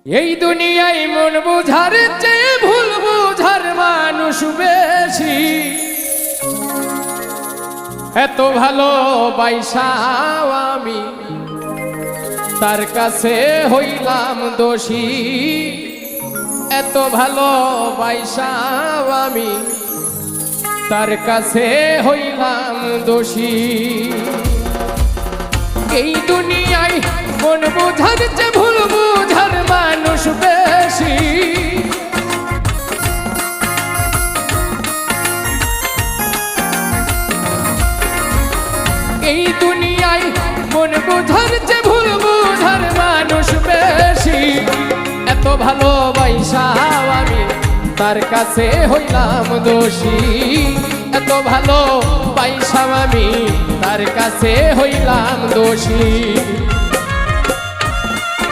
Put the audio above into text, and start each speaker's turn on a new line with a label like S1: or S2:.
S1: এই দুনিয়ায় মন বুঝার চেয়ে ভুল বুঝার মানুষ বেশি। এত ভালো বাইসাও আমি তার কাছে হইলাম দোষী। এত ভালো বাইসাও আমি তার কাছে হইলাম দোষী। এই দুনিয়ায় মন বুঝার চেয়ে ভুল বুঝার মানুষ বেশি। এই দুনিয়ায় মন বুঝার চেয়ে ভুল বুঝার মানুষ বেশি। এত ভালোবাসাও আমি তার কাছে হইলাম দোষী। এত ভালোবাসাও আমি তার কাছে হইলাম দোষী।